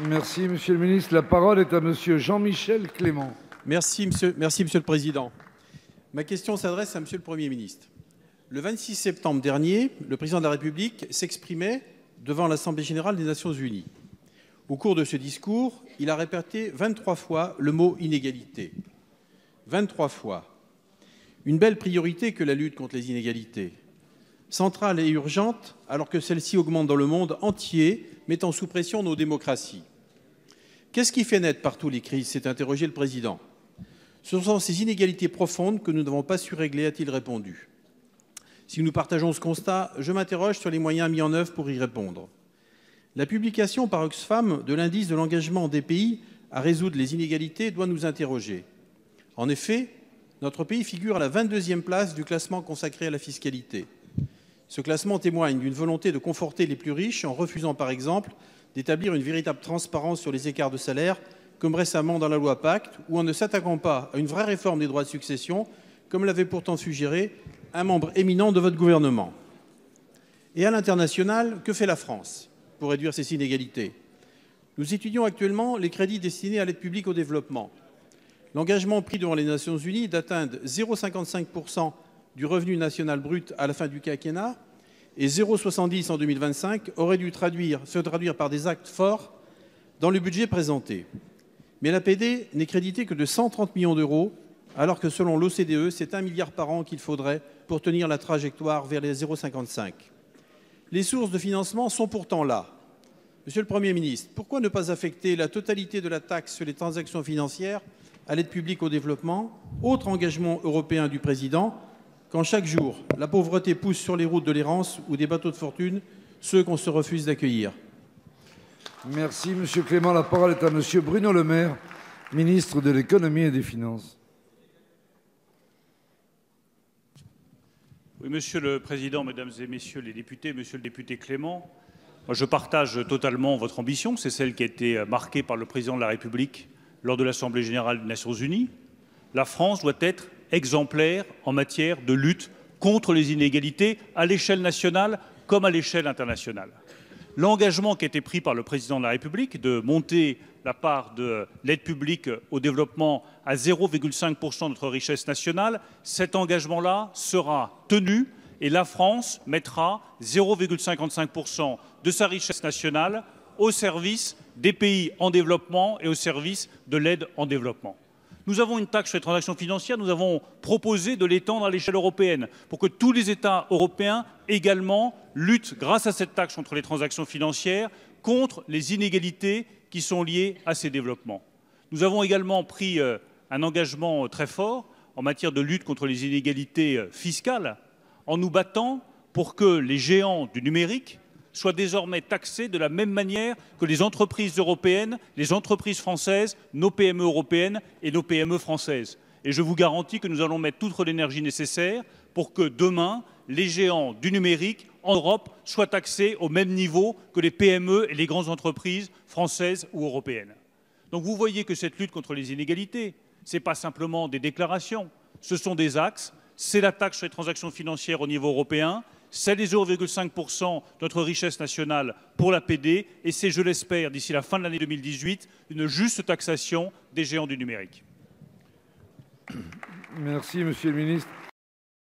Merci, Monsieur le Ministre. La parole est à Monsieur Jean-Michel Clément. Merci, Monsieur le Président. Ma question s'adresse à Monsieur le Premier ministre. Le 26 septembre dernier, le Président de la République s'exprimait devant l'Assemblée générale des Nations unies. Au cours de ce discours, il a répété 23 fois le mot « inégalité ». 23 fois. Une belle priorité que la lutte contre les inégalités. Centrale et urgente, alors que celle-ci augmente dans le monde entier, mettant sous pression nos démocraties. Qu'est-ce qui fait naître partout les crises s'est interrogé le Président. Ce sont ces inégalités profondes que nous n'avons pas su régler, a-t-il répondu. Si nous partageons ce constat, je m'interroge sur les moyens mis en œuvre pour y répondre. La publication par Oxfam de l'indice de l'engagement des pays à résoudre les inégalités doit nous interroger. En effet, notre pays figure à la 22e place du classement consacré à la fiscalité. Ce classement témoigne d'une volonté de conforter les plus riches en refusant par exemple d'établir une véritable transparence sur les écarts de salaire, comme récemment dans la loi Pacte, ou en ne s'attaquant pas à une vraie réforme des droits de succession, comme l'avait pourtant suggéré un membre éminent de votre gouvernement. Et à l'international, que fait la France pour réduire ces inégalités? Nous étudions actuellement les crédits destinés à l'aide publique au développement. L'engagement pris devant les Nations unies d'atteindre 0,55% du revenu national brut à la fin du quinquennat et 0,70 en 2025 aurait dû se traduire par des actes forts dans le budget présenté. Mais l'APD n'est créditée que de 130 millions d'euros, alors que selon l'OCDE, c'est 1 milliard par an qu'il faudrait pour tenir la trajectoire vers les 0,55. Les sources de financement sont pourtant là. Monsieur le Premier ministre, pourquoi ne pas affecter la totalité de la taxe sur les transactions financières à l'aide publique au développement, autre engagement européen du Président, quand chaque jour, la pauvreté pousse sur les routes de l'errance ou des bateaux de fortune ceux qu'on se refuse d'accueillir? Merci, Monsieur Clément. La parole est à Monsieur Bruno Le Maire, ministre de l'Économie et des Finances. Oui, Monsieur le Président, Mesdames et Messieurs les députés, Monsieur le député Clément, moi, je partage totalement votre ambition. C'est celle qui a été marquée par le Président de la République lors de l'Assemblée générale des Nations unies. La France doit être exemplaire en matière de lutte contre les inégalités à l'échelle nationale comme à l'échelle internationale. L'engagement qui a été pris par le Président de la République de monter la part de l'aide publique au développement à 0,5% de notre richesse nationale, cet engagement-là sera tenu et la France mettra 0,55% de sa richesse nationale au service des pays en développement et au service de l'aide en développement. Nous avons une taxe sur les transactions financières, nous avons proposé de l'étendre à l'échelle européenne pour que tous les États européens également luttent, grâce à cette taxe contre les transactions financières, contre les inégalités qui sont liées à ces développements. Nous avons également pris un engagement très fort en matière de lutte contre les inégalités fiscales en nous battant pour que les géants du numérique soient désormais taxés de la même manière que les entreprises européennes, les entreprises françaises, nos PME européennes et nos PME françaises. Et je vous garantis que nous allons mettre toute l'énergie nécessaire pour que demain, les géants du numérique en Europe soient taxés au même niveau que les PME et les grandes entreprises françaises ou européennes. Donc vous voyez que cette lutte contre les inégalités, ce n'est pas simplement des déclarations, ce sont des axes, c'est la taxe sur les transactions financières au niveau européen, c'est les 0,5% de notre richesse nationale pour l'APD et c'est, je l'espère, d'ici la fin de l'année 2018, une juste taxation des géants du numérique. Merci, Monsieur le Ministre.